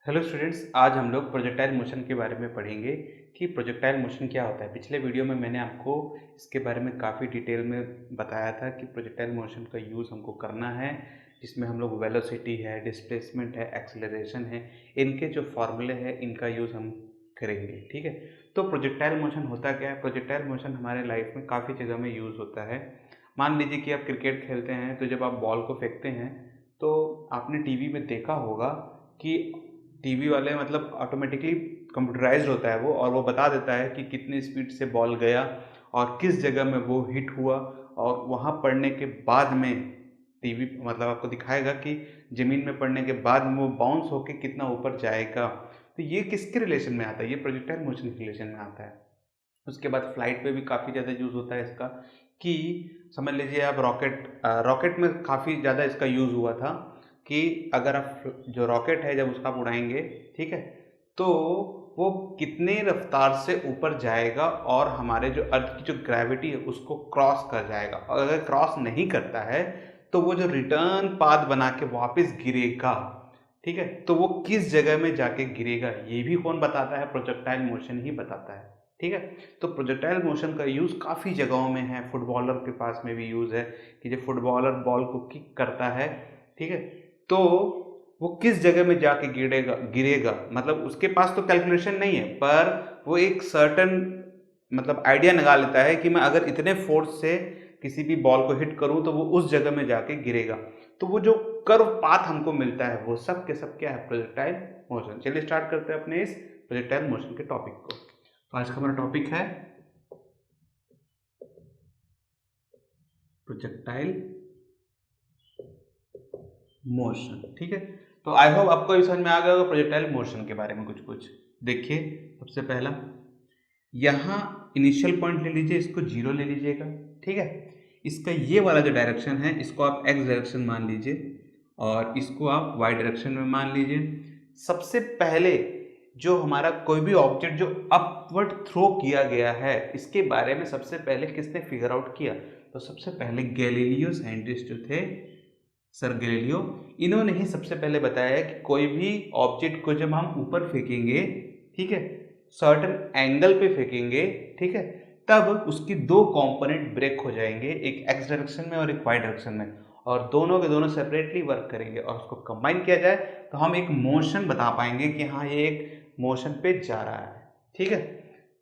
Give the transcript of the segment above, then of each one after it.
Hello students, आज हम लोग प्रोजेक्टाइल मोशन के बारे में पढ़ेंगे कि प्रोजेक्टाइल मोशन क्या होता है। पिछले वीडियो में मैंने आपको इसके बारे में काफ़ी डिटेल में बताया था कि प्रोजेक्टाइल मोशन का यूज़ हमको करना है, जिसमें हम लोग वेलोसिटी है, डिस्प्लेसमेंट है, एक्सेलरेशन है, इनके जो फॉर्मूले हैं इनका यूज़ हम करेंगे। ठीक है, तो प्रोजेक्टाइल मोशन होता क्या है? प्रोजेक्टाइल मोशन हमारे लाइफ में काफ़ी जगह में यूज़ होता है। मान लीजिए कि आप क्रिकेट खेलते हैं, तो जब आप बॉल को फेंकते हैं तो आपने टीवी में देखा होगा कि टीवी वाले मतलब ऑटोमेटिकली कंप्यूटराइज्ड होता है वो, और वो बता देता है कि कितनी स्पीड से बॉल गया और किस जगह में वो हिट हुआ, और वहाँ पड़ने के बाद में टीवी मतलब आपको दिखाएगा कि ज़मीन में पड़ने के बाद में वो बाउंस होके कितना ऊपर जाएगा। तो ये किसके रिलेशन में आता है? ये प्रोजेक्टाइल मोशन के रिलेशन में आता है। उसके बाद फ्लाइट पे भी काफ़ी ज़्यादा यूज़ होता है इसका, कि समझ लीजिए आप रॉकेट में काफ़ी ज़्यादा इसका यूज़ हुआ था कि अगर आप जो रॉकेट है जब उसका आप उड़ाएंगे, ठीक है, तो वो कितने रफ्तार से ऊपर जाएगा और हमारे जो अर्थ की जो ग्रेविटी है उसको क्रॉस कर जाएगा, और अगर क्रॉस नहीं करता है तो वो जो रिटर्न पाथ बना के वापस गिरेगा। ठीक है, तो वो किस जगह में जाके गिरेगा ये भी कौन बताता है? प्रोजेक्टाइल मोशन ही बताता है। ठीक है, तो प्रोजेक्टाइल मोशन का यूज़ काफ़ी जगहों में है। फुटबॉलर के पास में भी यूज़ है कि जब फुटबॉलर बॉल को किक करता है, ठीक है, तो वो किस जगह में जाके गिरेगा गिरेगा मतलब उसके पास तो कैलकुलेशन नहीं है, पर वो एक सर्टन मतलब आइडिया लगा लेता है कि मैं अगर इतने फोर्स से किसी भी बॉल को हिट करूं तो वो उस जगह में जाके गिरेगा। तो वो जो कर्व पाथ हमको मिलता है वो सब के सब क्या है? Projectile motion. चलिए स्टार्ट करते हैं अपने इस प्रोजेक्टाइल मोशन के टॉपिक को। तो आज का हमारा टॉपिक है प्रोजेक्टाइल मोशन। ठीक है, तो आई होप आपको ये समझ में आ गया होगा प्रोजेक्टाइल मोशन के बारे में कुछ कुछ। देखिए, सबसे पहला यहाँ इनिशियल पॉइंट ले लीजिए, इसको जीरो ले लीजिएगा। ठीक है, इसका ये वाला जो डायरेक्शन है इसको आप एक्स डायरेक्शन मान लीजिए और इसको आप वाई डायरेक्शन में मान लीजिए। सबसे पहले जो हमारा कोई भी ऑब्जेक्ट जो अपवर्ड थ्रो किया गया है, इसके बारे में सबसे पहले किसने फिगर आउट किया? तो सबसे पहले गैलीलियो साइंटिस्ट जो थे, सर गैलीलियो, इन्होंने ही सबसे पहले बताया कि कोई भी ऑब्जेक्ट को जब हम ऊपर फेंकेंगे, ठीक है, सर्टेन एंगल पे फेंकेंगे, ठीक है, तब उसकी दो कंपोनेंट ब्रेक हो जाएंगे, एक एक्स डायरेक्शन में और एक वाई डायरेक्शन में, और दोनों के दोनों सेपरेटली वर्क करेंगे और उसको कंबाइन किया जाए तो हम एक मोशन बता पाएंगे कि हाँ ये एक मोशन पे जा रहा है। ठीक है,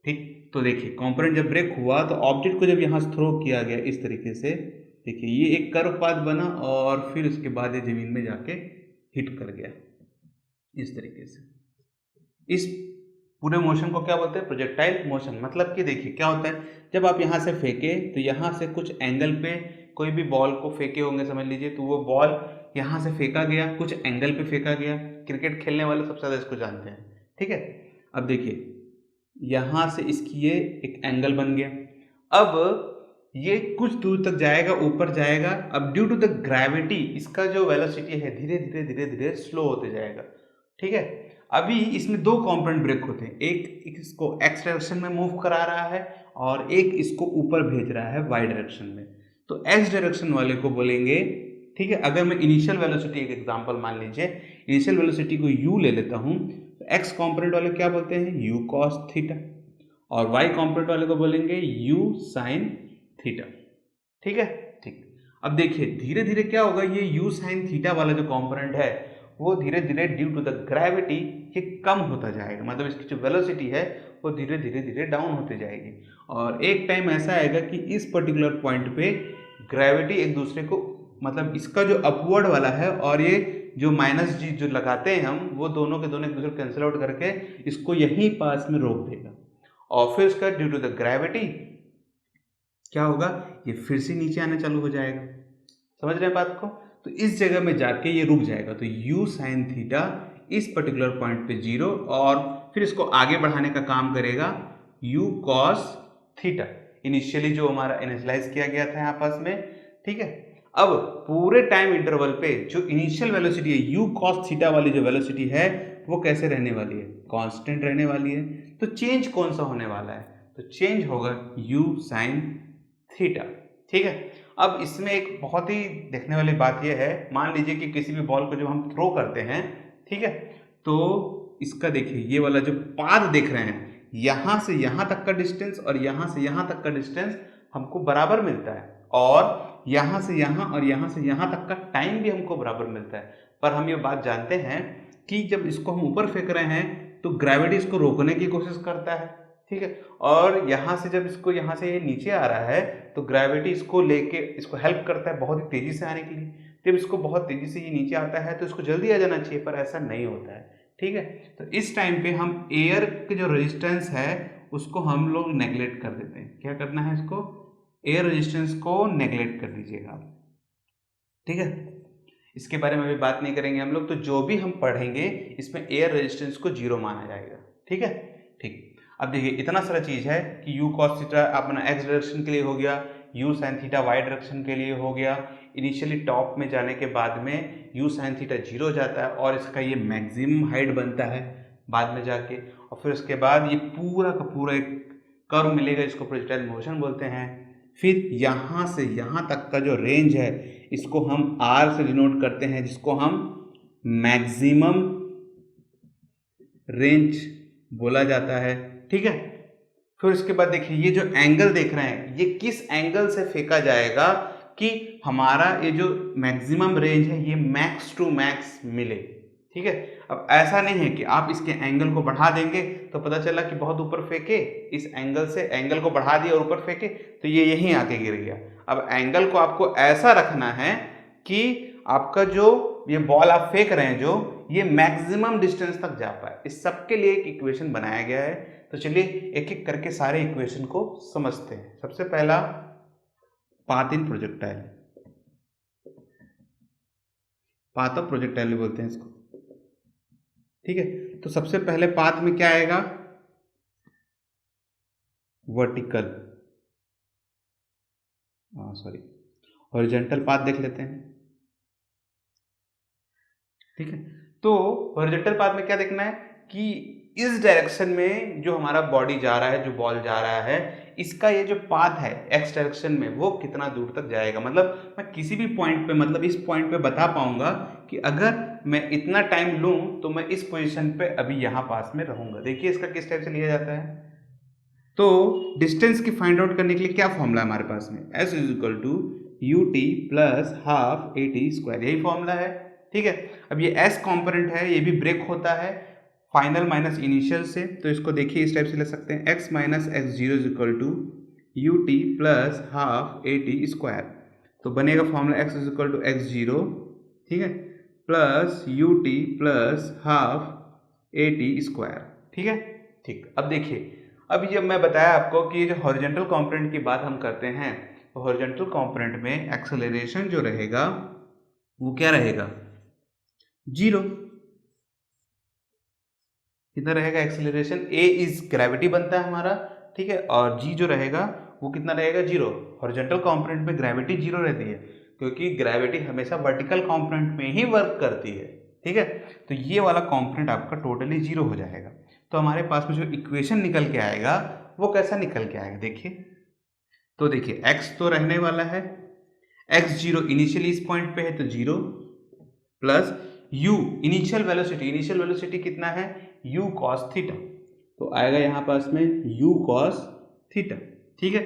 ठीक, तो देखिए कंपोनेंट जब ब्रेक हुआ तो ऑब्जेक्ट को जब यहाँ थ्रो किया गया इस तरीके से, देखिए ये एक कर्व पाथ बना और फिर उसके बाद ये जमीन में जाके हिट कर गया इस तरीके से। इस पूरे मोशन को क्या बोलते हैं? Projectile motion. मतलब कि देखिए क्या होता है, जब आप यहाँ से फेंके तो यहाँ से कुछ एंगल पे कोई भी बॉल को फेंके होंगे समझ लीजिए, तो वो बॉल यहाँ से फेंका गया, कुछ एंगल पे फेंका गया। क्रिकेट खेलने वाले सबसे ज़्यादा इसको जानते हैं। ठीक है, अब देखिए यहाँ से इसकी ये एक एंगल बन गया। अब ये कुछ दूर तक जाएगा, ऊपर जाएगा। अब ड्यू टू द ग्रेविटी इसका जो वेलोसिटी है धीरे धीरे धीरे धीरे स्लो होते जाएगा। ठीक है, अभी इसमें दो कंपोनेंट ब्रेक होते हैं, एक इसको एक्स डायरेक्शन में मूव करा रहा है और एक इसको ऊपर भेज रहा है वाई डायरेक्शन में। तो एक्स डायरेक्शन वाले को बोलेंगे, ठीक है, अगर मैं इनिशियल वेलोसिटी एक एग्जांपल मान लीजिए, इनिशियल वेलोसिटी को यू ले लेता हूँ, तो एक्स कंपोनेंट वाले क्या बोलते हैं? यू कॉस थीटा, और वाई कंपोनेंट वाले को बोलेंगे यू साइन थीटा। ठीक है, ठीक। अब देखिए धीरे धीरे क्या होगा, ये यू साइन थीटा वाला जो कंपोनेंट है वो धीरे धीरे ड्यू टू द ग्रेविटी ये कम होता जाएगा, मतलब इसकी जो वेलोसिटी है वो धीरे धीरे धीरे डाउन होती जाएगी, और एक टाइम ऐसा आएगा कि इस पर्टिकुलर पॉइंट पे ग्रेविटी एक दूसरे को, मतलब इसका जो अपवर्ड वाला है और ये जो माइनस जी जो लगाते हैं हम, वो दोनों के दोनों एक दूसरे को कैंसिल आउट करके इसको यहीं पास में रोक देगा, और फिर उसका ड्यू टू द ग्रेविटी क्या होगा, ये फिर से नीचे आना चालू हो जाएगा। समझ रहे हैं बात को? तो इस जगह में जाके ये रुक जाएगा, तो u साइन थीटा इस पर्टिकुलर पॉइंट पे जीरो, और फिर इसको आगे बढ़ाने का काम करेगा u cos थीटा, इनिशियली जो हमारा इनिशियलाइज किया गया था यहाँ पास में। ठीक है, अब पूरे टाइम इंटरवल पे जो इनिशियल वेलोसिटी है u cos थीटा वाली जो वेलोसिटी है वो कैसे रहने वाली है? कांस्टेंट रहने वाली है। तो चेंज कौन सा होने वाला है? तो चेंज होगा u साइन थीटा। ठीक है, अब इसमें एक बहुत ही देखने वाली बात यह है, मान लीजिए कि किसी भी बॉल को जब हम थ्रो करते हैं, ठीक है, तो इसका देखिए ये वाला जो पाथ देख रहे हैं, यहाँ से यहाँ तक का डिस्टेंस और यहाँ से यहाँ तक का डिस्टेंस हमको बराबर मिलता है, और यहाँ से यहाँ और यहाँ से यहाँ तक का टाइम भी हमको बराबर मिलता है। पर हम ये बात जानते हैं कि जब इसको हम ऊपर फेंक रहे हैं तो ग्रेविटी इसको रोकने की कोशिश करता है, ठीक है, और यहाँ से जब इसको यहाँ से ये नीचे आ रहा है तो ग्रेविटी इसको लेके इसको हेल्प करता है बहुत ही तेजी से आने के लिए। जब इसको बहुत तेजी से ये नीचे आता है तो इसको जल्दी आ जाना चाहिए, पर ऐसा नहीं होता है, ठीक है। तो इस टाइम पे हम एयर के जो रेजिस्टेंस है उसको हम लोग नेगलेक्ट कर देते हैं। क्या करना है, इसको एयर रेजिस्टेंस को नेगलेक्ट कर दीजिएगा, ठीक है। इसके बारे में अभी बात नहीं करेंगे हम लोग, तो जो भी हम पढ़ेंगे इसमें एयर रेजिस्टेंस को जीरो माना जाएगा, ठीक है। ठीक, अब देखिए इतना सारा चीज है कि यू कॉस थीटा अपना एक्स डायरेक्शन के लिए हो गया, u sine theta y direction के लिए हो गया। इनिशियली टॉप में जाने के बाद में यू साइन थीटा जीरो हो जाता है और इसका ये मैक्सिमम हाइट बनता है बाद में जाके, और फिर उसके बाद ये पूरा का पूरा एक कर्व मिलेगा जिसको प्रोजेक्टाइल मोशन बोलते हैं। फिर यहाँ से यहाँ तक का जो रेंज है इसको हम आर से डिनोट करते हैं, जिसको हम मैक्सिमम रेंज बोला जाता है, ठीक है। फिर उसके बाद देखिए ये जो एंगल देख रहे हैं ये किस एंगल से फेंका जाएगा कि हमारा ये जो मैक्सिमम रेंज है ये मैक्स टू मैक्स मिले, ठीक है। अब ऐसा नहीं है कि आप इसके एंगल को बढ़ा देंगे तो पता चला कि बहुत ऊपर फेंके, इस एंगल से एंगल को बढ़ा दिया और ऊपर फेंके तो ये यहीं आके गिर गया। अब एंगल को आपको ऐसा रखना है कि आपका जो ये बॉल आप फेंक रहे हैं जो ये मैक्सिमम डिस्टेंस तक जा पाए। इस सब के लिए एक इक्वेशन बनाया गया है। तो चलिए एक एक करके सारे इक्वेशन को समझते हैं। सबसे पहला path in projectile, path of projectile बोलते हैं इसको, ठीक है। तो सबसे पहले पाथ में क्या आएगा, वर्टिकल, हॉरिजॉन्टल पाथ देख लेते हैं, ठीक है। तो हॉरिजॉन्टल पाथ में क्या देखना है कि इस डायरेक्शन में जो हमारा बॉडी जा रहा है, जो बॉल जा रहा है, इसका ये जो पाथ है एक्स डायरेक्शन में वो कितना दूर तक जाएगा। मतलब मैं किसी भी पॉइंट पे, मतलब इस पॉइंट पे बता पाऊंगा कि अगर मैं इतना टाइम लूं तो मैं इस पोजीशन पे अभी यहाँ पास में रहूंगा। देखिए इसका किस टाइप से लिया जाता है। तो डिस्टेंस की फाइंड आउट करने के लिए क्या फॉर्मूला है हमारे पास में, s is equal to u t plus half a t square, यही फॉर्मूला है, ठीक है। अब ये s कॉम्पोनेंट है, ये भी ब्रेक होता है फाइनल माइनस इनिशियल से, तो इसको देखिए इस टाइप से ले सकते हैं, x minus x zero is equal to u t plus half a t square. तो बनेगा formula x is equal to x zero, ठीक है, plus u t plus half a t square, ठीक है। ठीक, अब देखिए अब जब मैं बताया आपको कि जो हॉरिजॉन्टल कंपोनेंट की बात हम करते हैं तो हॉरिजॉन्टल कंपोनेंट में एक्सेलरेशन जो रहेगा वो क्या रहेगा, जीरो। कितना रहेगा एक्सेलरेशन, a इज ग्रेविटी बनता है हमारा, ठीक है, और g जो रहेगा वो कितना रहेगा, जीरो। हॉरिजॉन्टल कंपोनेंट में ग्रेविटी जीरो रहती है क्योंकि ग्रेविटी हमेशा वर्टिकल कंपोनेंट में ही वर्क करती है, ठीक है। तो ये वाला कंपोनेंट आपका टोटली जीरो हो जाएगा। तो हमारे पास में जो इक्वेशन निकल के आएगा वो कैसा निकल के आएगा, देखिए। तो देखिए x तो रहने वाला है, x जीरो इनिशियली इस पॉइंट पे है तो zero, plus u initial velocity कितना है, u cos थीटा, तो आएगा यहाँ पास में u cos थीटा, ठीक है।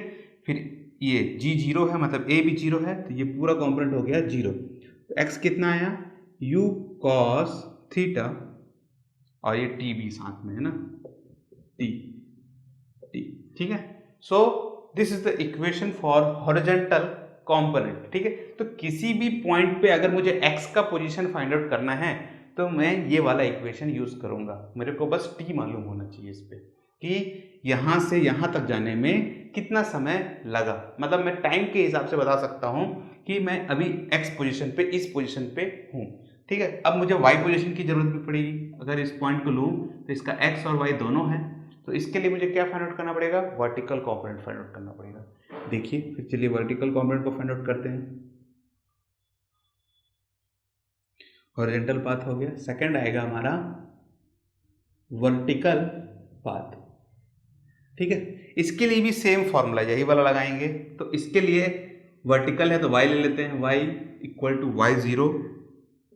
फिर ये g जीरो है मतलब a भी जीरो है तो ये पूरा कॉम्पोनेंट हो गया जीरो। तो x कितना आया, u cos थीटा, और ये t भी साथ में है ना, t, ठीक है। So this is the equation for horizontal component, ठीक है। तो किसी भी पॉइंट पे अगर मुझे x का पोजीशन फाइंड आउट करना है तो मैं ये वाला इक्वेशन यूज करूंगा। मेरे को बस t मालूम होना चाहिए इस पे कि यहाँ से यहाँ तक जाने में कितना समय लगा। मतलब मैं टाइम के हिसाब से बता सकता हूँ कि मैं अभी x पोजीशन पे इस पोजीशन पे हूँ, ठीक है। अब मुझे y पोजीशन की जरूरत भी पड़ेगी। अगर इस पॉइंट को लूँ तो इसका x और y दोनों है, तो इसके लिए मुझे क्या फाइंड आउट करना पड़ेगा, वर्टिकल कंपोनेंट फाइंड आउट करना पड़ेगा। देखिए फिर चलिए वर्टिकल कंपोनेंट को फाइंड आउट करते हैं। हॉरिजॉन्टल पाथ हो गया, सेकंड आएगा हमारा वर्टिकल पाथ, ठीक है। इसके लिए भी सेम फॉर्मूला यही वाला लगाएंगे। तो इसके लिए वर्टिकल है तो y ले लेते हैं, y equal to y zero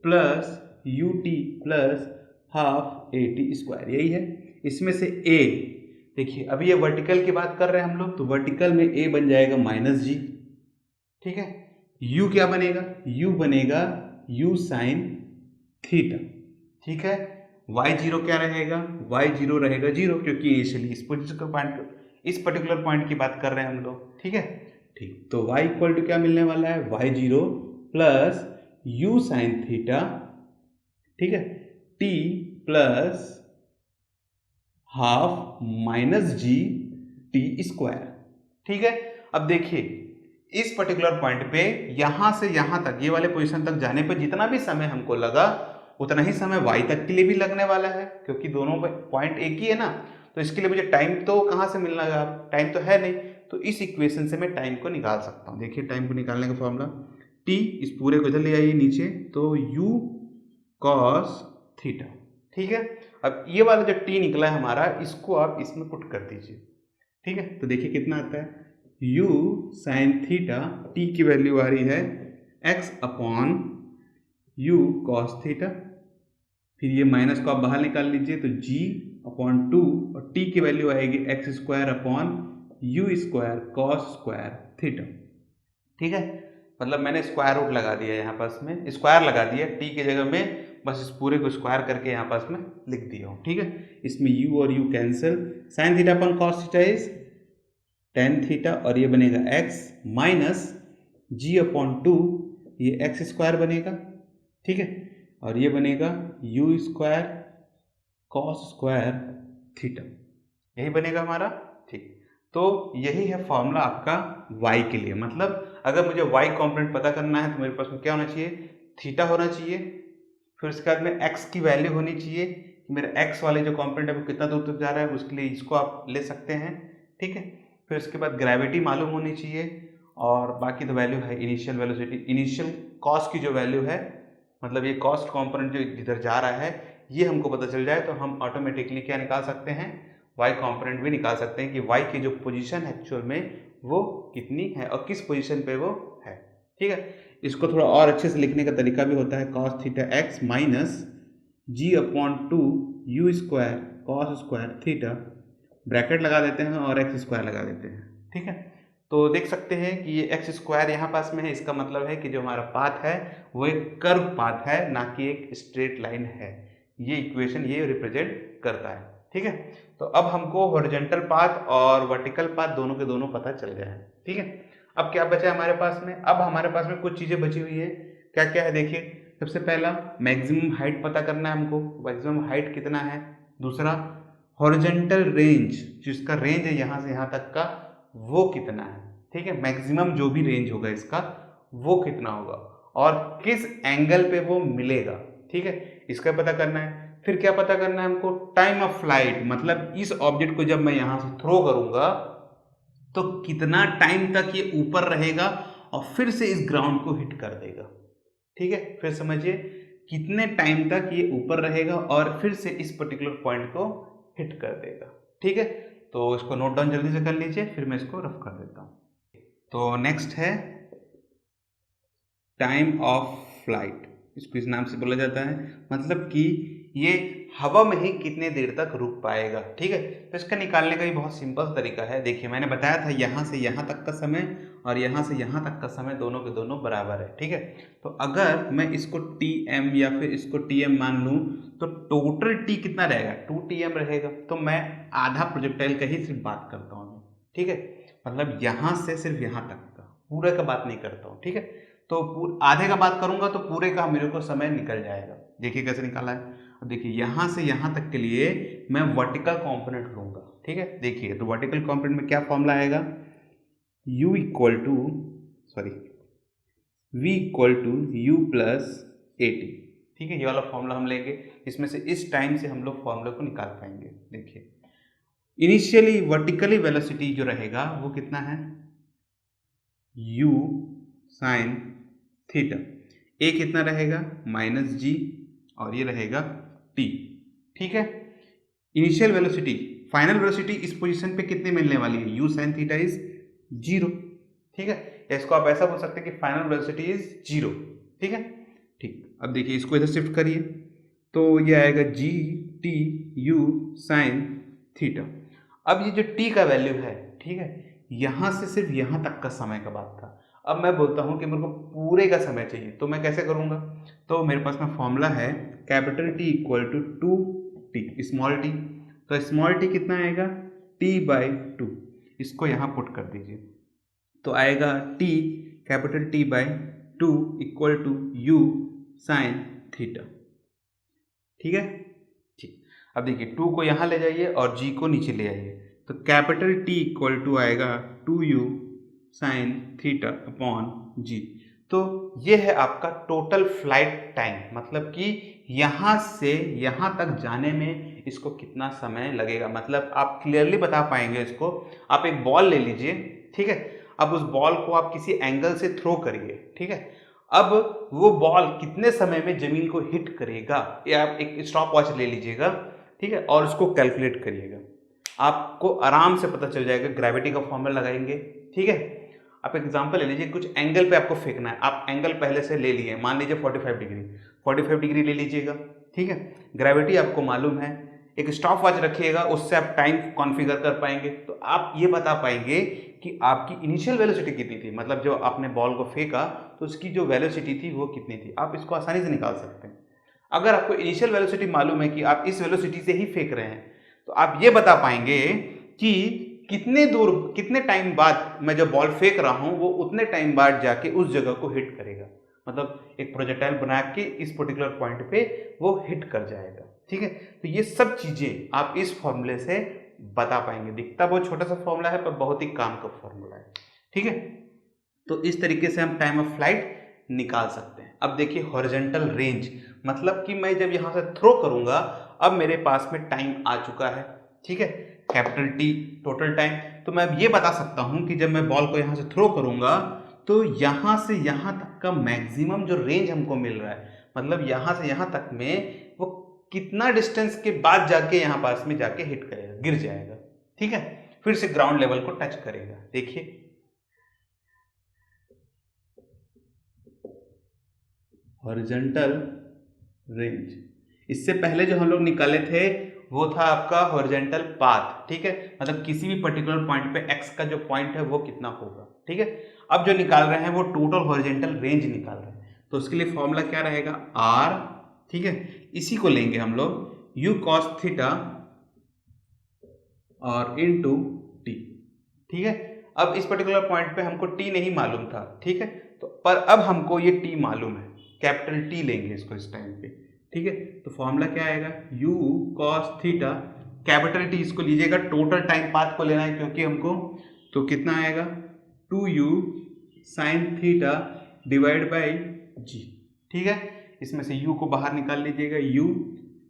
plus u t plus half a t square, यही है। इसमें से ए, देखिए अभी ये वर्टिकल की बात कर रहे हैं हम लोग, तो वर्टिकल में ए बन जाएगा माइनस जी, ठीक है। यू क्या बनेगा, यू बनेगा यू साइन थीटा, ठीक है। वाई जीरो क्या रहेगा, वाई जीरो रहेगा जीरो, क्योंकि इनिशियली इस पर्टिकुलर पॉइंट की बात कर रहे हैं हम लोग, ठीक है। ठीक, तो y इक्वल टू क्या मिलने वाला है, y zero plus u sine theta, ठीक है, t plus half minus g t square, ठीक है। अब देखिए इस पर्टिकुलर पॉइंट पे यहां से यहां तक, ये वाले पोजीशन तक जाने पे जितना भी समय हमको लगा उतना ही समय y तक के लिए भी लगने वाला है, क्योंकि दोनों पॉइंट एक ही है ना। तो इसके लिए मुझे टाइम तो कहां से मिलना है, टाइम तो है नहीं, तो इस इक्वेशन से मैं टाइम को निकाल सकता हूं। देखिए टाइम को निकालने का फॉर्मूला, t इस पूरे को इधर ले आइए नीचे, तो u cos थीटा, ठीक है। अब ये वाला जो t निकला है हमारा, इसको आप इसमें पुट कर दीजिए, ठीक है। तो देखिए कितना आता है, u साइन थीटा, t की वैल्यू आ रही है x upon u cos theta, फिर ये माइनस को आप बाहर निकाल लीजिए तो g अपॉन 2, और t की वैल्यू आएगी x square upon you square cos square theta, ठीक है। मतलब मैंने स्क्वायर रूट लगा दिया यहाँ पास में, स्क्वायर लगा दिया t की जगह में, बस इस पूरे को स्क्वायर करके यहाँ पास में लिख दिया हूँ, ठीक है। इसमें u और u cancel, sign theta upon cos theta is tan theta, और ये बनेगा x माइनस जी अपॉन 2, ये एक्स स्क्वायर बनेगा, ठीक है, और ये बनेगा you square cos square theta, यही बनेगा हमारा, ठीक। तो यही है फॉर्मूला आपका y के लिए। मतलब अगर मुझे y कॉम्पोनेंट पता करना है तो मेरे पास में क्या होना चाहिए, थीटा होना चाहिए, फिर उसके बाद में x की वैल्यू होनी चाहिए कि मेरे x वाले जो कॉम्पोनेंट है वो कितना दूर तक जा रहा है, उसके लिए इसको आप ले सकते हैं, ठीक है। फिर उसके बाद ग्रेविटी मालूम होनी चाहिए, और बाकी तो वैल्यू है इनिशियल वेलोसिटी, इनिशियल कॉस्ट की जो वैल्यू है, मतलब ये कॉस्ट कॉम्पोनेंट जो इधर जा रहा है, ये हमको पता चल जाए तो हम ऑटोमेटिकली क्या निकाल सकते हैं, y कॉम्पोनेंट भी निकाल सकते हैं कि y की जो पोजीशन है एक्चुअल में वो कितनी है और किस पोजीशन पे वो है, ठीक है। इसको थोड़ा और अच्छे से लिखने का तरीका भी होता है, cos theta x minus g upon 2 u square cos square theta, bracket लगा देते हैं और एक्स स्क्वायर लगा देते हैं, ठीक है। तो देख सकते हैं कि ये एक्स स्क्वायर यहाँ पास में है, इसका मतलब है कि जो हमारा पाथ है वो एक कर्व पाथ है, ना कि एक स्ट्रेट लाइन है। ये इक्वेशन ये रिप्रेजेंट करता है, ठीक है। तो अब हमको हॉरिजॉन्टल पाथ और वर्टिकल पाथ दोनों के दोनों पता चल गए हैं, ठीक है। अब क्या बचा है हमारे पास में, अब हमारे पास में कुछ चीजें बची हुई है, क्या क्या है देखिए। सबसे पहला मैक्सिमम हाइट पता करना है हमको, मैक्सिमम हाइट कितना है। दूसरा हॉरिजॉन्टल रेंज, जिसका रेंज है यहाँ से यहाँ तक का, वो कितना है, ठीक है। मैक्सिमम जो भी रेंज होगा इसका वो कितना होगा और किस एंगल पे वो मिलेगा, ठीक है, इसका पता करना है। फिर क्या पता करना है हमको, टाइम ऑफ फ्लाइट, मतलब इस ऑब्जेक्ट को जब मैं यहां से थ्रो करूंगा तो कितना टाइम तक ये ऊपर रहेगा और फिर से इस ग्राउंड को हिट कर देगा, ठीक है। फिर समझिए कितने टाइम तक ये ऊपर रहेगा और फिर से इस पर्टिकुलर पॉइंट को हिट कर देगा, ठीक है। तो इसको नोट डाउन जल्दी से कर लीजिए, फिर मैं इसको रफ कर देता हूं। तो नेक्स्ट है टाइम ऑफ फ्लाइट, इसको इस नाम से बोला जाता है, मतलब कि ये हवा में ही कितने देर तक रुक पाएगा, ठीक है। तो इसका निकालने का भी बहुत सिंपल तरीका है। देखिए मैंने बताया था यहाँ से यहाँ तक का समय और यहाँ से यहाँ तक का समय दोनों के दोनों बराबर है, ठीक है। तो अगर मैं इसको tm या फिर इसको tm मान लूँ तो टोटल t कितना रहेगा, 2tm रहेगा। तो मैं आधा प्रोजेक्टाइल का ही सिर्फ बात करता हूँ, ठीक है, मतलब यहाँ से सिर्फ यहाँ तक का, पूरे का बात नहीं करता हूँ, ठीक है। तो आधे का बात करूंगा तो पूरे का मेरे को समय निकल जाएगा। देखिए कैसे निकाला है, अब देखिए यहाँ से यहाँ तक के लिए मैं वर्टिकल कंपोनेंट लूंगा, ठीक है। देखिए तो वर्टिकल कंपोनेंट में क्या फॉर्मूला आएगा, u equal to v equal to u plus a t, ठीक है। ये वाला फॉर्मूला हम लेंगे, इसमें से इस टाइम से हम लोग फॉर्मूला को निकाल पाएंगे। देखिए इनिशियली वर्टिकली वेलोसिटी जो रहेगा वो कितना है, u साइन थीटा, ए कितना रहेगा माइनस जी और ये रहेगा टी, ठीक है। इनिशियल वेलोसिटी, फाइनल वेलोसिटी इस पोजीशन पे कितने मिलने वाली है, यू साइन थीटा इज 0, ठीक है। इसको आप ऐसा बोल सकते हैं कि फाइनल वेलोसिटी इज 0, ठीक है। ठीक, अब देखिए इसको इधर शिफ्ट करिए तो ये आएगा G T U sine theta. अब ये जो टी का वैल्यू है, ठीक है, यहाँ से सिर्फ यहाँ तक का समय का बात था। अब मैं बोलता हूँ कि मेरे को पूरे का समय चाहिए, तो मैं कैसे करूँगा? तो मेरे पास में फॉर्मूला है capital t equal to 2t small t. तो स्मॉल टी कितना आएगा? t/2। इसको यहाँ पुट कर दीजिए, तो आएगा t capital T/2 equal to u sine theta. ठीक है, ठीक। अब देखिए 2 को यहाँ ले जाइए और g को नीचे ले आइए, तो कैपिटल T इक्वल टू आएगा 2u sine theta upon g। तो ये है आपका टोटल फ्लाइट टाइम, मतलब कि यहाँ से यहाँ तक जाने में इसको कितना समय लगेगा। मतलब आप क्लियरली बता पाएंगे इसको। आप एक बॉल ले लीजिए, ठीक है, अब उस बॉल को आप किसी एंगल से थ्रो करिए, ठीक है, अब वो बॉल कितने समय में जमीन को हिट करेगा, या आप एक स्टॉप वॉच ले लीजिएगा, ठीक है, और उसको कैलकुलेट करिएगा, आपको आराम से पता चल जाएगा। ग्रेविटी का फॉर्मूला लगाएंगे, ठीक है। आप एग्जांपल ले लीजिए, कुछ एंगल पे आपको फेंकना है, आप एंगल पहले से ले लिए, मान लीजिए 45 डिग्री, 45 डिग्री ले लीजिएगा, ठीक है। ग्रेविटी आपको मालूम है, एक स्टॉप वॉच रखिएगा, उससे आप टाइम कॉन्फ़िगर कर पाएंगे। तो आप ये बता पाएंगे कि आपकी इनिशियल वेलोसिटी कितनी थी, मतलब जो आपने बॉल को फेंका तो उसकी जो वेलोसिटी थी वो कितनी थी। आप इसको आसानी से निकाल सकते हैं। अगर आपको इनिशियल वेलोसिटी मालूम है कि आप इस वेलोसिटी से ही फेंक रहे हैं, तो आप ये बता पाएंगे कि कितने दूर, कितने टाइम बाद मैं जब बॉल फेंक रहा हूं वो उतने टाइम बाद जाके उस जगह को हिट करेगा। मतलब एक प्रोजेक्टाइल बना के इस पर्टिकुलर पॉइंट पे वो हिट कर जाएगा, ठीक है। तो ये सब चीजें आप इस फॉर्मूले से बता पाएंगे। दिखता बहुत छोटा सा फॉर्मूला है पर बहुत ही काम का फॉर्मूला है, ठीक है। तो इस तरीके से हम टाइम ऑफ फ्लाइट निकाल सकते हैं। अब देखिए हॉरिजॉन्टल रेंज, मतलब कि मैं जब यहां से थ्रो करूंगा, अब मेरे पास में टाइम आ चुका है, ठीक है, कैपिटल टी टोटल टाइम। तो मैं अब ये बता सकता हूं कि जब मैं बॉल को यहां से थ्रो करूंगा तो यहां से यहां तक का मैक्सिमम जो रेंज हमको मिल रहा है, मतलब यहां से यहां तक में वो कितना डिस्टेंस के बाद जाके यहां पास में जाके हिट करेगा, गिर जाएगा, ठीक है, फिर से ग्राउंड लेवल को टच करेगा। देखिए हॉरिजॉन्टल रेंज, इससे पहले जो हम लोग निकाले थे वो था आपका हॉरिजॉन्टल पाथ, ठीक है, मतलब किसी भी पर्टिकुलर पॉइंट पे एक्स का जो पॉइंट है वो कितना होगा, ठीक है। अब जो निकाल रहे हैं वो टोटल हॉरिजॉन्टल रेंज निकाल रहे हैं, तो उसके लिए फॉर्मूला क्या रहेगा? आर, ठीक है, इसी को लेंगे हम लोग यू कॉस थीटा और इनटू टी, ठीक है। अब इस पर्टिकुलर पॉइंट पे हमको टी नहीं मालूम था, ठीक है, तो पर अब हमको ये टी मालूम है, कैपिटल टी लेंगे इसको इस टाइम पे, ठीक है। तो फॉर्मूला क्या आएगा? u cos theta, capital T इसको लीजिएगा, टोटल टाइम पाथ को लेना है क्योंकि हमको, तो कितना आएगा? 2u sine theta divide by g, ठीक है। इसमें से u को बाहर निकाल लीजिएगा, u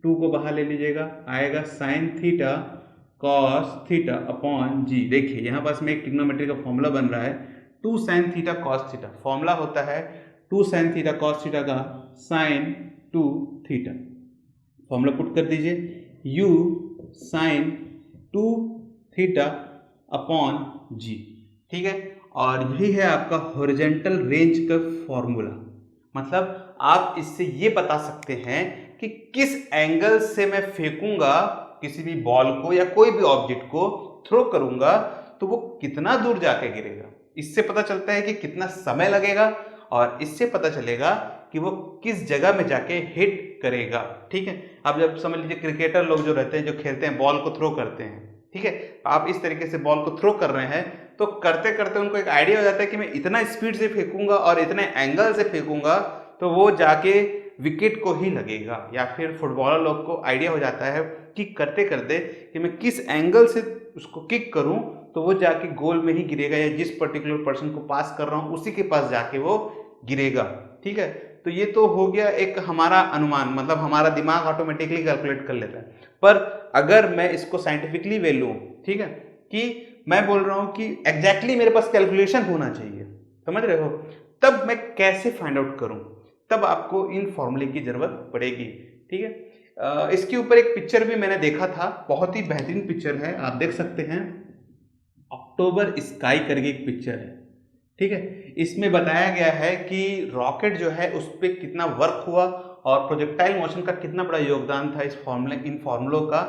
2 को बाहर ले लीजिएगा, आएगा sine theta cos theta upon g. देखिए यहाँ पास में एक ट्रिग्नोमेट्री का फॉर्मूला बन रहा है, 2 sign theta cos theta, formula होता है 2 साइन थीटा कॉस थीटा का साइन 2 थीटा। फॉर्मूला पुट कर दीजिए, u sine 2 theta upon g, ठीक है। और यही है आपका हॉरिजॉन्टल रेंज का फॉर्मूला। मतलब आप इससे ये बता सकते हैं कि किस एंगल से मैं फेंकूंगा किसी भी बॉल को या कोई भी ऑब्जेक्ट को थ्रो करूंगा तो वो कितना दूर जाके गिरेगा। इससे पता चलता है कि कितना समय लगेगा और इससे पता चलेगा कि वो किस जगह में जाके हिट करेगा, ठीक है। अब जब समझ लीजिए क्रिकेटर लोग जो रहते हैं, जो खेलते हैं, बॉल को थ्रो करते हैं, ठीक है, आप इस तरीके से बॉल को थ्रो कर रहे हैं तो करते करते उनको एक आइडिया हो जाता है कि मैं इतना स्पीड से फेंकूंगा और इतने एंगल से फेंकूंगा तो वो जाके विकेट को ही लगेगा। या फिर फुटबॉलर लोग को आइडिया हो जाता है कि करते करते कि मैं किस एंगल से उसको किक करूं तो वो जाके गोल में ही गिरेगा, या जिस पर्टिकुलर पर्सन को पास कर रहा हूं उसी के पास जाके वो गिरेगा, ठीक है। तो ये तो हो गया एक हमारा अनुमान, मतलब हमारा दिमाग ऑटोमेटिकली कैलकुलेट कर लेता है। पर अगर मैं इसको साइंटिफिकली वे लूं, ठीक है, कि मैं बोल रहा हूं कि एग्जैक्टली मेरे पास कैलकुलेशन होना चाहिए, समझ रहे हो, तब मैं कैसे फाइंड आउट करूं? तब आपको इन फॉर्मूले की जरूरत पड़ेगी, ठीक है। इसके ऊपर एक पिक्चर भी मैंने देखा था, बहुत ही बेहतरीन पिक्चर है, आप देख सकते हैं, अक्टूबर स्काई करके एक पिक्चर है, ठीक है। इसमें बताया गया है कि रॉकेट जो है उस पर कितना वर्क हुआ और प्रोजेक्टाइल मोशन का कितना बड़ा योगदान था इन फॉर्मूलों का,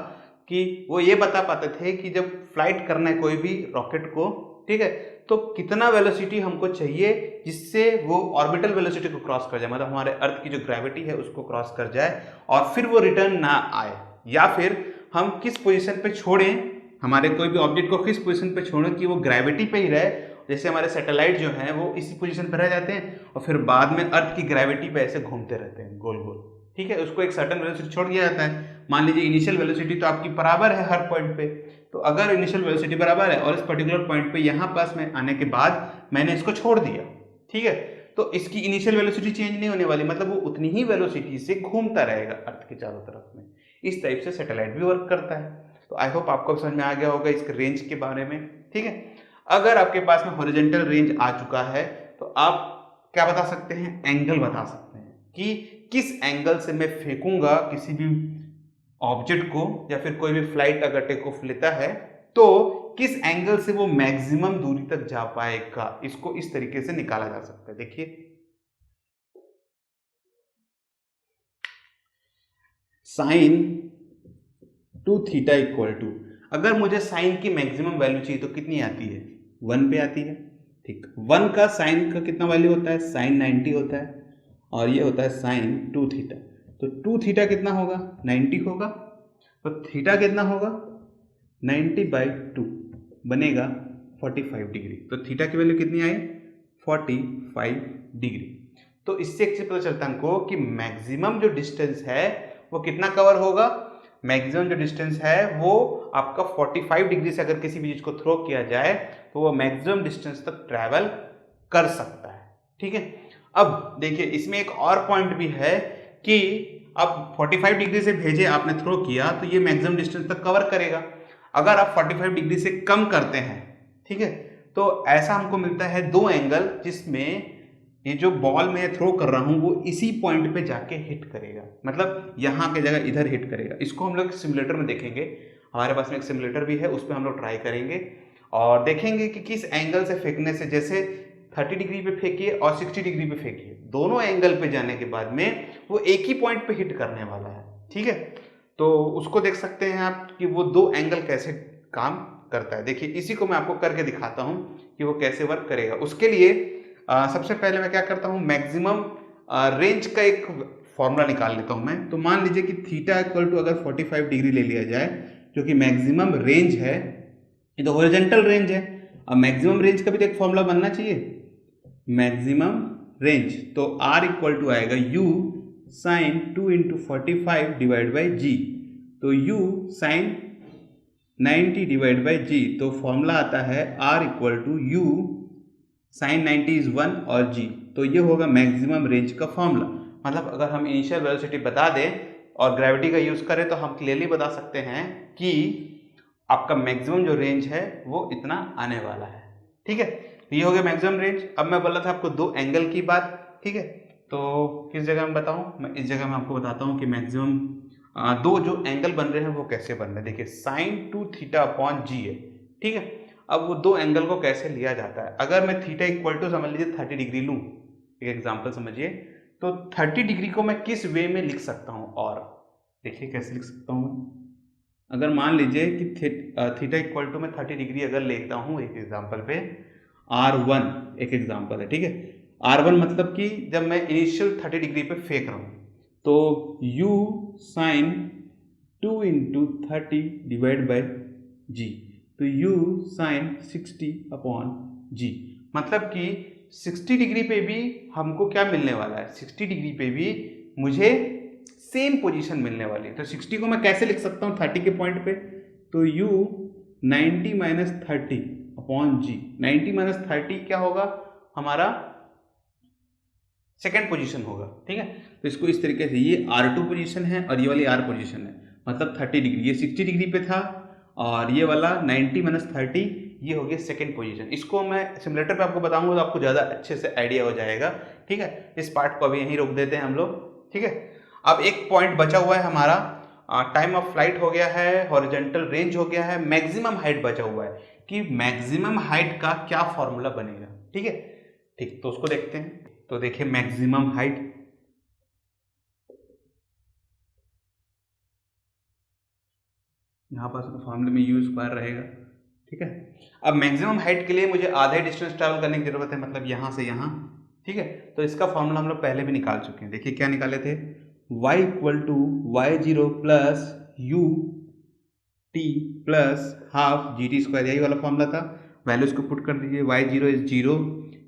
कि वो ये बता पाते थे कि जब फ्लाइट करना है कोई भी रॉकेट को, ठीक है, तो कितना वेलोसिटी हमको चाहिए जिससे वो ऑर्बिटल वेलोसिटी को क्रॉस कर जाए, मतलब हमारे अर्थ की जो ग्रेविटी है उसको क्रॉस कर जाए और फिर वो रिटर्न ना आए, या फिर हम किस पोजीशन पे छोड़ें, हमारे कोई भी ऑब्जेक्ट को किस पोजीशन पे छोड़ें कि वो ग्रेविटी पे ही रहे। जैसे हमारे सैटेलाइट जो हैं वो इसी पोजीशन पे रह जाते हैं और फिर बाद में अर्थ की ग्रेविटी पे ऐसे घूमते रहते हैं गोल गोल, ठीक है, उसको एक सर्टेन वेलोसिटी छोड़ दिया जाता है। मान लीजिए इनिशियल वेलोसिटी तो आपकी बराबर है हर पॉइंट पे, तो अगर इनिशियल वेलोसिटी बराबर है और इस पर्टिकुलर पॉइंट पे यहाँ पास में आने के बाद मैंने इसको छोड़ दिया, ठीक है, तो इसकी इनिशियल वेलोसिटी चेंज नहीं होने वाली, मतलब वो उतनी ही वेलोसिटी से घूमता रहेगा अर्थ के चारों तरफ में। इस टाइप से सैटेलाइट भी वर्क करता है। तो आई होप आपको समझ में आ गया होगा इसके रेंज के बारे में, ठीक है। अगर आपके पास में हॉरिजॉन्टल रेंज आ चुका है तो आप क्या बता सकते हैं, एंगल बता सकते हैं कि किस एंगल से मैं फेंकूंगा किसी भी ऑब्जेक्ट को, या फिर कोई भी फ्लाइट अगर टेक ऑफ लेता है तो किस एंगल से वो मैक्सिमम दूरी तक जा पाएगा। इसको इस तरीके से निकाला जा सकता है। देखिए साइन 2θ इक्वल टू, अगर मुझे साइन की मैक्सिमम वैल्यू चाहिए तो कितनी आती है, 1 पे आती है, ठीक। 1 का साइन का कितना वैल्यू होता है, साइन 90 होता है, और ये होता है साइन 2θ। तो 2θ कितना होगा, 90 होगा, तो थीटा कितना होगा, 90/2 बनेगा 45 डिग्री। तो थीटा की वैल्यू कितनी आई, 45 डिग्री। तो इससे एक चीज पता चलता है हमको कि मैक्सिमम जो डिस्टेंस है वो कितना कवर होगा, मैक्सिमम जो डिस्टेंस है वो आपका 45 डिग्री से अगर किसी भी चीज को थ्रो किया जाए तो वो मैक्सिमम डिस्टेंस तक ट्रैवल कर सकता है, ठीक है। अब देखिए इसमें एक और पॉइंट भी है कि अब 45 डिग्री से भेजे आपने, थ्रो किया, तो ये मैक्सिमम डिस्टेंस तक कवर करेगा। अगर आप 45 डिग्री से कम करते हैं, ठीक है, तो ऐसा हमको मिलता है दो एंगल जिसमें ये जो बॉल मैं थ्रो कर रहा हूं वो इसी पॉइंट पे जाके हिट करेगा, मतलब यहां की जगह इधर हिट करेगा। इसको हम लोग सिमुलेटर में देखेंगे, हमारे पास में एक सिमुलेटर भी है, उस पर हम लोग ट्राई करेंगे और देखेंगे कि किस एंगल से फेंकने से, जैसे 30 डिग्री पे फेंकिए और 60 डिग्री पे फेंकिए, दोनों एंगल पे जाने के बाद में वो एक ही पॉइंट पे हिट करने वाला है, ठीक है। तो उसको देख सकते हैं आप कि वो दो एंगल कैसे काम करता है। देखिए इसी को मैं आपको करके दिखाता हूं कि वो कैसे वर्क करेगा। उसके लिए सबसे पहले मैं क्या करता हूं, मैक्सिमम रेंज का एक फॉर्मूला निकाल लेता हूं मैं। तो मान लीजिए कि थीटा इक्वल टू अगर 45 डिग्री ले लिया जाए जो कि मैक्सिमम रेंज है, ये तो हॉरिजॉन्टल रेंज है। अब मैक्सिमम रेंज का भी तो एक फॉर्मूला बनना चाहिए, मैक्सिमम रेंज, तो R इक्वल टू आएगा U sine 2 into 45 divide by g, तो U sine 90 divide by g, तो फॉर्मूला आता है R equal to U sine 90 is 1 और G, तो ये होगा मैक्सिमम रेंज का फॉर्मूला। मतलब अगर हम इनिशियल वेलोसिटी बता दें और ग्रेविटी का यूज करें तो हम क्लियरली बता सकते हैं कि आपका मैक्सिमम जो रेंज है वो इतना आने वाला है, ठीक है। तो ये हो गया मैक्सिमम रेंज। अब मैं बोला था आपको दो एंगल की बात, ठीक है, तो किस जगह में बताऊं, मैं इस जगह में आपको बताता हूं कि मैक्सिमम दो जो एंगल बन रहे हैं वो कैसे बन रहे हैं। देखिए साइन 2θ अपॉन जी है, ठीक है। अब वो दो एंगल को कैसे लिया जाता है, अगर मैं थीटा इक्वल टू समझ लीजिए 30 डिग्री लूं, एक एग्जाम्पल समझिए, तो 30 डिग्री को मैं किस वे में लिख सकता हूं, और देखिए कैसे लिख सकता हूं मैं। अगर मान लीजिए कि थीटा इक्वल टू मैं 30 डिग्री अगर लेता हूं एक एग्जाम्पल पे, R1 एक एग्जाम्पल है, ठीक है। R1 मतलब कि जब मैं इनिशियल 30 डिग्री पे फेंक रहा हूं तो U sine 2 into 30 divide by g, तो U साइन 60 अपॉन जी, मतलब कि 60 डिग्री पे भी हमको क्या मिलने वाला है, 60 डिग्री पे भी मुझे सेम पोजीशन मिलने वाली है। तो 60 को मैं कैसे लिख सकता हूँ 30 के पॉइंट पे, तो U 90 माइनस 30 अपॉन जी, 90 माइनस 30 क्या होगा हमारा सेकेंड पोजीशन होगा, ठीक है। तो इसको इस तरीके से, ये R2 पोजीशन है और ये वाली R पोजीशन है, मतलब 30 डिग्री, ये 60 डिग्री पे था और ये वाला 90 माइनस 30 ये हो गया सेकेंड पोजीशन। इसको मैं सिमुलेटर पे आपको बताऊंगा तो आपको ज़्यादा अच्छे से आइडिया हो जाएगा, ठीक है। इस पार्ट को अभी यहीं रोक देते हैं हम लोग, ठीक है। अब एक पॉइंट बचा हुआ है हमारा, टाइम ऑफ फ्लाइट हो गया है, हॉरिजॉन्टल रेंज हो गया है, मैक्सिमम हाइट बचा हुआ है कि मैक्सिमम हाइट का क्या फॉर्मूला बनेगा, ठीक है। ठीक, तो उसको देखते हैं। तो देखिए मैक्सिमम हाइट, यहाँ पास तो फॉर्मूले में यू स्क्वायर रहेगा, ठीक है। अब मैक्सिमम हाइट के लिए मुझे आधे डिस्टेंस ट्रैवल करने की जरूरत है, मतलब यहाँ से यहाँ, ठीक है। तो इसका फॉर्मूला हम लोग पहले भी निकाल चुके हैं। देखिए क्या निकाले थे, y equal to y0 plus u t plus half g t square, यही वाला फॉर्मूला था। वैल्यूज को पुट कर दीजिए, y0 इज 0,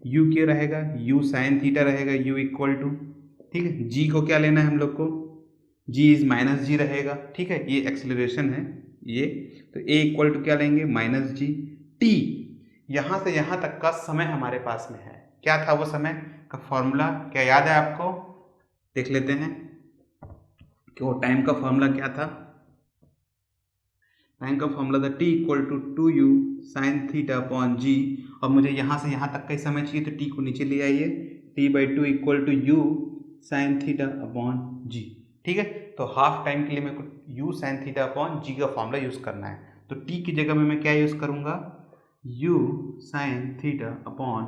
u क्या रहेगा, u साइन थीटा रहेगा, u इक्वल टू, ठीक है, g को क्या लेना है हम लोग को, g इज माइनस जी रहेगा, ठीक है, ये एक्सेलरेशन है ये, तो a इक्वल टू क्या लेंगे, माइनस जी। t यहाँ से यहाँ तक का समय हमारे पास में है, क्या था वो समय का फॉर्मूला, क्या याद है आपको, देख लेते हैं कि वो टाइम का फॉर्मूला क्या था। टाइम का फॉर्मूला था t equal to 2u sine theta upon g, और मुझे यहाँ से यहाँ तक का ही समय चाहिए, तो t को नीचे ले आइए, t/2 equal to u sine theta upon g, ठीक है। तो हाफ टाइम के लिए मेरे को u साइन थीटा अपॉन जी का फॉर्मूला यूज करना है, तो t की जगह में मैं क्या यूज करूंगा, u sine theta upon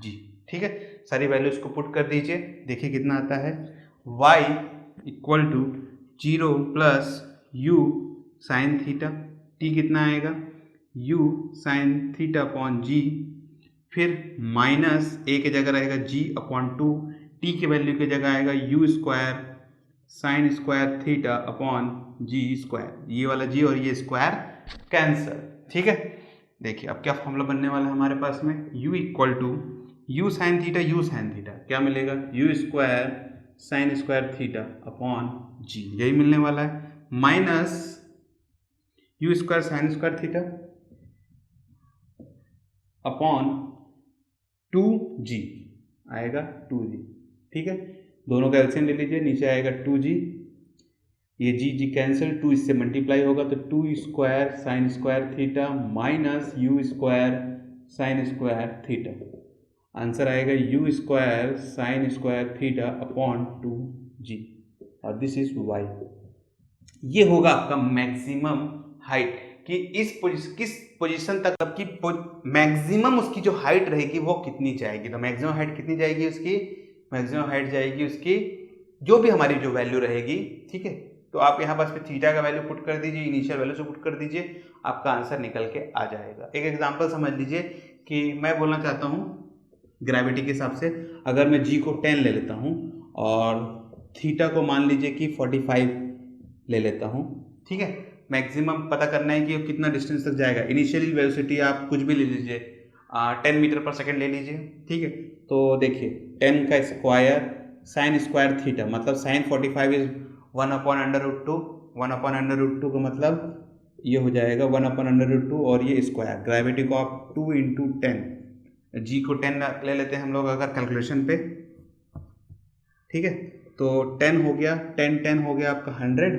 g, ठीक है। सारी वैल्यूज को पुट कर दीजिए, देखिए कितना आता है, y equal to 0 plus u sine theta, t कितना आएगा, u sine theta upon g, फिर माइनस a की जगह रहेगा g अपॉन 2, t की वैल्यू की जगह आएगा u square sine square theta upon g square, ये वाला g और ये स्क्वायर कैंसर, ठीक है। देखिए अब क्या फॉर्मूला बनने वाला है हमारे पास में, u equal to u sine theta क्या मिलेगा, u square sine square theta upon g, यही मिलने वाला है, minus u square sine square theta upon 2g आएगा 2g, ठीक है। दोनों का एलसीएम ले लीजिए, नीचे आएगा 2g, ये जी कैंसिल, 2 इससे मल्टीप्लाई होगा, तो 2 square sine square theta minus u square sine square theta, answer आएगा u square sine square theta upon 2g, और दिस इज y। ये होगा आपका मैक्सिमम हाइट, कि किस पोजीशन तक आपकी मैक्सिमम उसकी जो हाइट रहेगी वो कितनी जाएगी। तो मैक्सिमम हाइट कितनी जाएगी उसकी, मैक्सिमम हाइट जाएगी उसकी जो भी हमारी जो वैल्यू रहेगी, ठीक है। तो आप यहाँ पास पे थीटा का वैल्यू पुट कर दीजिए, इनिशियल वैल्यू से पुट कर दीजिए, आपका आंसर निकल के आ जाएगा। एक एग्जांपल समझ लीजिए कि मैं बोलना चाहता हूँ ग्रेविटी के हिसाब से, अगर मैं जी को 10 ले लेता हूँ और थीटा को मान लीजिए कि 45 ले लेता हूँ, ठीक है। मैक्सिमम पता करना है कि वो कितना डिस्टेंस तक जाएगा। इनिशियल वेलोसिटी आप कुछ भी ले लीजिए, 10 मीटर पर सेकेंड ले लीजिए, ठीक है। तो देखिए 10 का स्क्वायर साइन स्क्वायर थीटा, मतलब साइन 45 इज 1/√2, 1/√2 का मतलब ये हो जाएगा 1/√2, और ये स्क्वायर, ग्रेविटी को आप 2 × 10, जी को 10 ले लेते हैं हम लोग अगर कैलकुलेशन पे, ठीक है। तो 10 हो गया, 10 हो गया आपका 100,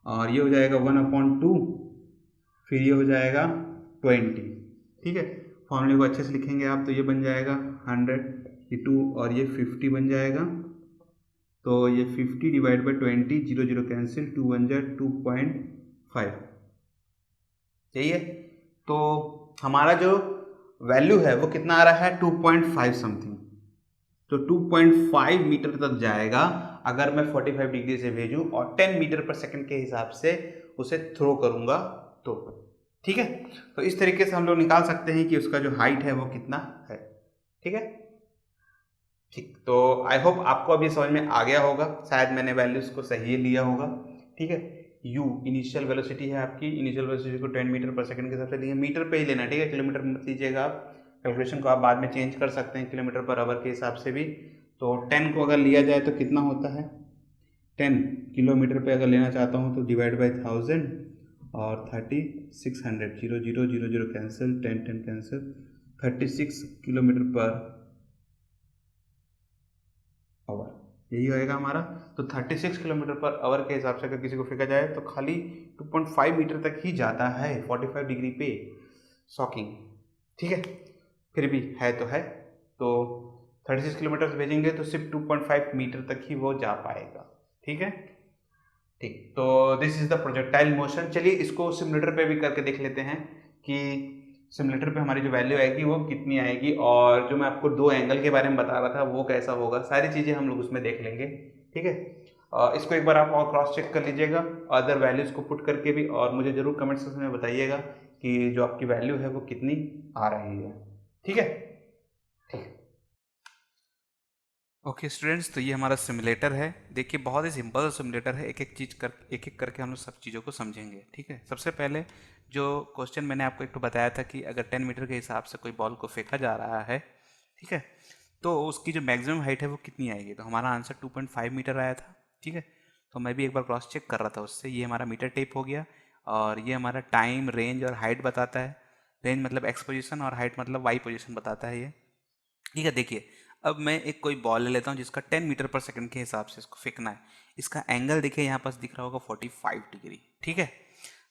और ये हो जाएगा 1/2, फिर ये हो जाएगा 20, ठीक है। फॉर्मूले को अच्छे से लिखेंगे आप तो ये बन जाएगा 100, ये 2 और ये 50 बन जाएगा, तो ये 50 डिवाइड बाई 20, 0 0 कैंसिल, 2 1 जा 2.5, सही है। तो हमारा जो वैल्यू है वो कितना आ रहा है, 2.5 समथिंग, तो 2.5 मीटर तक जाएगा अगर मैं 45 डिग्री से भेजूं और 10 मीटर पर सेकंड के हिसाब से उसे थ्रो करूंगा तो, ठीक है। तो इस तरीके से हम लोग निकाल सकते हैं कि उसका जो हाइट है वो कितना है, ठीक है। ठीक, तो आई होप आपको अभी समझ में आ गया होगा, शायद मैंने वैल्यूज को सही लिया होगा, ठीक है। u इनिशियल वेलोसिटी है आपकी, इनिशियल वेलोसिटी को 10 मीटर पर सेकंड के हिसाब से लिए, मीटर पे ही लेना, ठीक है, किलोमीटर मत लीजिएगा आप, कैलकुलेशन को आप बाद में चेंज कर सकते हैं किलोमीटर पर आवर के हिसाब से भी। तो 10 को अगर लिया जाए तो कितना होता है, 10 किलोमीटर पे अगर लेना चाहता हूँ तो डिवाइड बाई 1000 और 3600, 0 0 0 0 cancel, 10 10 cancel, 36 kilometre per hour, यही होएगा हमारा। तो 36 किलोमीटर पर आवर के हिसाब से अगर किसी को फेंका जाए तो खाली 2.5 मीटर तक ही जाता है 45 डिग्री पे, शॉकिंग, ठीक है। फिर भी है तो है, तो 36 किलोमीटर से भेजेंगे तो सिर्फ 2.5 मीटर तक ही वो जा पाएगा, ठीक है। ठीक, तो this is the projectile motion. चलिए इसको सिमुलेटर पे भी करके देख लेते हैं कि सिमुलेटर पे हमारी जो वैल्यू आएगी वो कितनी आएगी, और जो मैं आपको 2 एंगल के बारे में बता रहा था वो कैसा होगा, सारी चीज़ें हम लोग उसमें देख लेंगे, ठीक है। इसको एक बार आप और क्रॉस चेक कर लीजिएगा अदर वैल्यूज़ को पुट करके भी, और मुझे ज़रूर कमेंट सेक्शन में बताइएगा कि जो आपकी वैल्यू है वो कितनी आ रही है। ठीक है, ठीक। ओके स्टूडेंट्स, तो ये हमारा सिमुलेटर है। देखिए बहुत ही सिंपल सिमुलेटर है, एक एक करके हम लोग सब चीज़ों को समझेंगे। ठीक है, सबसे पहले जो क्वेश्चन मैंने आपको एक तो बताया था कि अगर 10 मीटर के हिसाब से कोई बॉल को फेंका जा रहा है, ठीक है, तो उसकी जो मैक्सिमम हाइट है वो कितनी आएगी। तो हमारा आंसर 2.5 मीटर आया था। ठीक है, तो मैं भी एक बार क्रॉस चेक कर रहा था उससे। ये हमारा मीटर टेप हो गया, और ये हमारा टाइम, रेंज और हाइट बताता है। रेंज मतलब एक्स पोजिशन और हाइट मतलब वाई पोजिशन बताता है ये। ठीक है, देखिए अब मैं एक कोई बॉल ले लेता हूँ जिसका 10 मीटर पर सेकंड के हिसाब से इसको फेंकना है। इसका एंगल देखिए यहाँ पास दिख रहा होगा 45 डिग्री। ठीक है,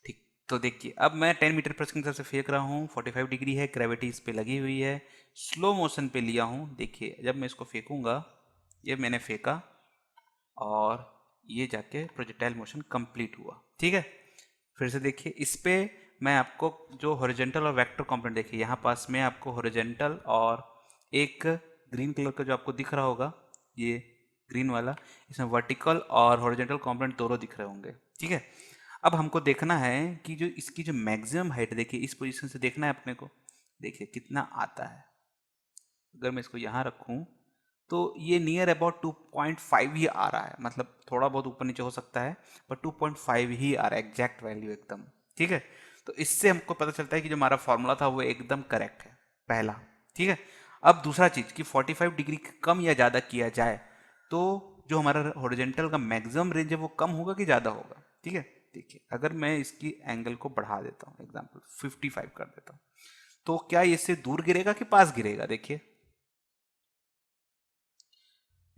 ठीक। तो देखिए अब मैं 10 मीटर पर सेकंड से फेंक रहा हूँ, 45 डिग्री है, ग्रेविटी इस पे लगी हुई है, स्लो मोशन पे लिया हूँ। देखिए जब मैं इसको फेंकूंगा, ये मैंने फेंका और ये जाके प्रोजेक्टाइल मोशन कंप्लीट हुआ। ठीक है, फिर से देखिए इस पे मैं आपको जो हॉरिजॉन्टल और वेक्टर कंपोनेंट, देखिए यहाँ पास में आपको हॉरिजॉन्टल और एक ग्रीन कलर का जो आपको दिख रहा होगा, ये ग्रीन वाला, इसमें वर्टिकल और हॉरिजॉन्टल कंपोनेंट दोनों दिख रहे होंगे। ठीक है, अब हमको देखना है कि जो इसकी जो मैक्सिमम हाइट, देखिए इस पोजीशन से देखना है अपने को, देखिए कितना आता है। अगर मैं इसको यहाँ रखूँ तो ये नियर अबाउट 2.5 ही आ रहा है, मतलब थोड़ा बहुत ऊपर नीचे हो सकता है, पर 2.5 ही आ रहा है, एग्जैक्ट वैल्यू एकदम। ठीक है, तो इससे हमको पता चलता है कि जो हमारा फॉर्मूला था वो एकदम करेक्ट है, पहला। ठीक है, अब दूसरा चीज़ कि 45 डिग्री कम या ज़्यादा किया जाए तो जो हमारा हॉरिजॉन्टल का मैक्सिमम रेंज है वो कम होगा कि ज़्यादा होगा। ठीक है, देखिए अगर मैं इसकी एंगल को बढ़ा देता हूँ, एग्जाम्पल 55 कर देता हूँ, तो क्या ये इससे दूर गिरेगा कि पास गिरेगा। देखिए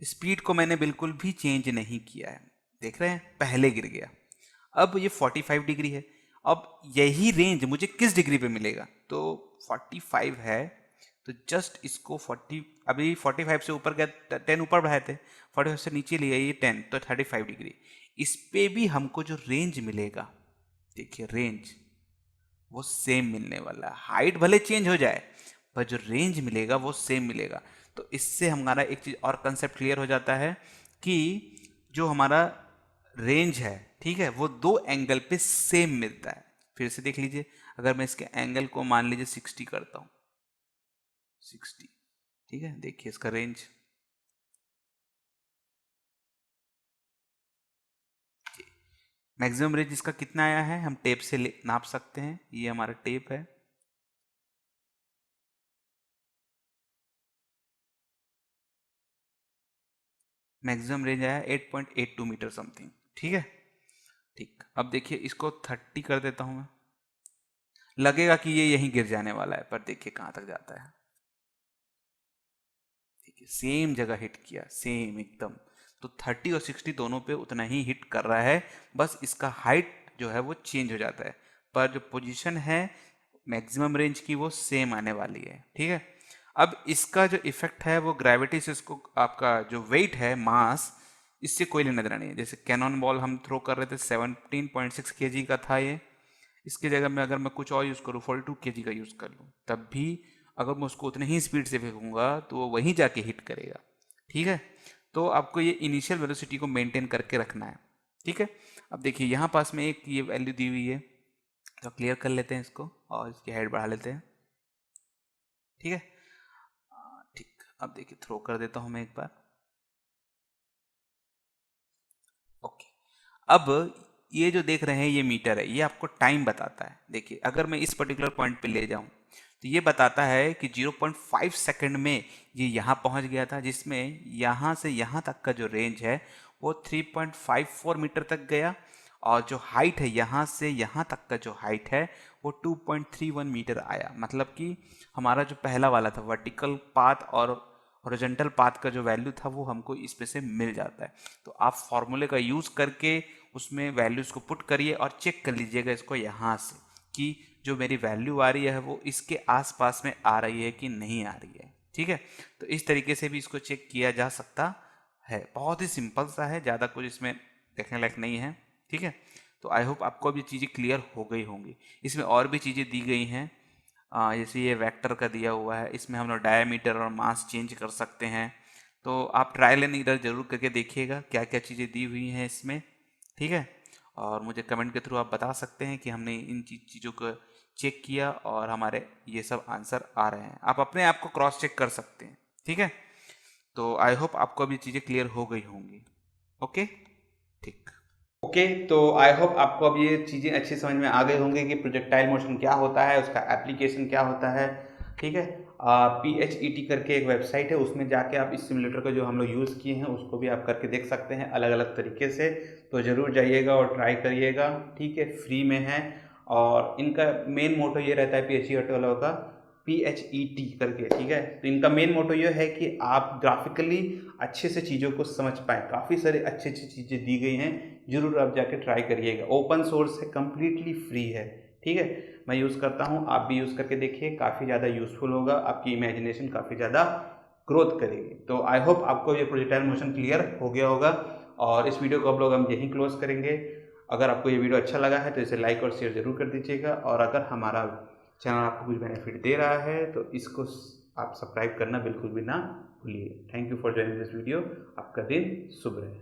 स्पीड को मैंने बिल्कुल भी चेंज नहीं किया है, देख रहे हैं, पहले गिर गया। अब ये 45 डिग्री है, अब यही रेंज मुझे किस डिग्री पे मिलेगा, तो 45 है तो जस्ट इसको 40, अभी 45 से ऊपर गया, 10 ऊपर बढ़ाए थे, 45 से नीचे लिया ये 10, तो 35 डिग्री। इस पे भी हमको जो रेंज मिलेगा, देखिए रेंज वो सेम मिलने वाला है। हाइट भले चेंज हो जाए पर जो रेंज मिलेगा वो सेम मिलेगा। तो इससे हमारा एक चीज़ और कंसेप्ट क्लियर हो जाता है कि जो हमारा रेंज है, ठीक है, वो दो एंगल पे सेम मिलता है। फिर से देख लीजिए, अगर मैं इसके एंगल को मान लीजिए 60 करता हूँ, 60, ठीक है, देखिए इसका रेंज, मैक्सिमम रेंज इसका कितना आया है हम टेप से नाप सकते हैं। ये हमारा टेप है, मैक्सिमम रेंज आया 8.82 मीटर समथिंग। ठीक है, ठीक। अब देखिए इसको 30 कर देता हूं मैं, लगेगा कि ये यहीं गिर जाने वाला है, पर देखिए कहां तक जाता है। देखिए सेम जगह हिट किया, सेम एकदम। तो 30 और 60 दोनों पे उतना ही हिट कर रहा है, बस इसका हाइट जो है वो चेंज हो जाता है, पर जो पोजीशन है मैक्सिमम रेंज की वो सेम आने वाली है। ठीक है, अब इसका जो इफेक्ट है वो ग्रेविटी से, इसको आपका जो वेट है, मास, इससे कोई लेना देना नहीं है। जैसे कैनन बॉल हम थ्रो कर रहे थे, 17.6 केजी का था ये, इसकी जगह में अगर मैं कुछ और यूज़ करूँ, 42 केजी का यूज़ कर लूँ, तब भी अगर मैं उसको उतने ही स्पीड से फेंकूंगा तो वो वहीं जाके हिट करेगा। ठीक है, तो आपको ये इनिशियल वेलोसिटी को मेंटेन करके रखना है। ठीक है, अब देखिए यहाँ पास में एक ये वैल्यू दी हुई है, तो क्लियर कर लेते हैं इसको और इसकी हाइट बढ़ा लेते हैं। ठीक है, ठीक। अब देखिए थ्रो कर देता हूँ मैं एक बार। ओके, अब ये जो देख रहे हैं ये मीटर है, ये आपको टाइम बताता है। देखिए अगर मैं इस पर्टिकुलर पॉइंट पे ले जाऊं तो ये बताता है कि 0.5 सेकंड में ये यहाँ पहुँच गया था, जिसमें यहाँ से यहाँ तक का जो रेंज है वो 3.54 मीटर तक गया, और जो हाइट है यहाँ से यहाँ तक का जो हाइट है वो 2.31 मीटर आया। मतलब कि हमारा जो पहला वाला था वर्टिकल पाथ और हॉरिजॉन्टल पाथ का जो वैल्यू था वो हमको इस पे से मिल जाता है। तो आप फॉर्मूले का यूज़ करके उसमें वैल्यूज़ को पुट करिए और चेक कर लीजिएगा इसको यहाँ से कि जो मेरी वैल्यू आ रही है वो इसके आसपास में आ रही है कि नहीं आ रही है। ठीक है, तो इस तरीके से भी इसको चेक किया जा सकता है। बहुत ही सिंपल सा है, ज़्यादा कुछ इसमें देखने लायक नहीं है। ठीक है, तो आई होप आपको अभी चीज़ें क्लियर हो गई होंगी। इसमें और भी चीज़ें दी गई हैं, जैसे ये वेक्टर का दिया हुआ है, इसमें हम लोग डायमीटर और मास चेंज कर सकते हैं। तो आप ट्रायल एंड एरर जरूर करके देखिएगा क्या क्या चीज़ें दी हुई हैं इसमें, ठीक है। और मुझे कमेंट के थ्रू आप बता सकते हैं कि हमने इन चीज़ों को चेक किया और हमारे ये सब आंसर आ रहे हैं। आप अपने आप को क्रॉस चेक कर सकते हैं, ठीक है। तो आई होप आपको अब ये चीज़ें क्लियर हो गई होंगी। ओके, ठीक। ओके, तो आई होप आपको अब ये चीज़ें अच्छी समझ में आ गई होंगी कि प्रोजेक्टाइल मोशन क्या होता है, उसका एप्लीकेशन क्या होता है, ठीक है। PHET करके एक वेबसाइट है, उसमें जाके आप इस सिमुलेटर का जो हम लोग यूज़ किए हैं उसको भी आप करके देख सकते हैं अलग अलग तरीके से। तो ज़रूर जाइएगा और ट्राई करिएगा, ठीक है, फ्री में है। और इनका मेन मोटो ये रहता है PHET वालों का, PHET करके, ठीक है। तो इनका मेन मोटो ये है कि आप ग्राफिकली अच्छे से चीज़ों को समझ पाएँ। काफ़ी सारी अच्छी अच्छी चीज़ें दी गई हैं, ज़रूर आप जाके ट्राई करिएगा। ओपन सोर्स है, कम्प्लीटली फ्री है, ठीक है। मैं यूज़ करता हूँ, आप भी यूज़ करके देखिए, काफ़ी ज़्यादा यूज़फुल होगा, आपकी इमेजिनेशन काफ़ी ज़्यादा ग्रोथ करेगी। तो आई होप आपको ये प्रोजेक्टाइल मोशन क्लियर हो गया होगा और इस वीडियो को आप लोग हम यहीं क्लोज करेंगे। अगर आपको ये वीडियो अच्छा लगा है तो इसे लाइक और शेयर जरूर कर दीजिएगा, और अगर हमारा चैनल आपको कुछ बेनिफिट दे रहा है तो इसको आप सब्सक्राइब करना बिल्कुल भी ना भूलिए। Thank you for joining this video. आपका दिन शुभ रहे।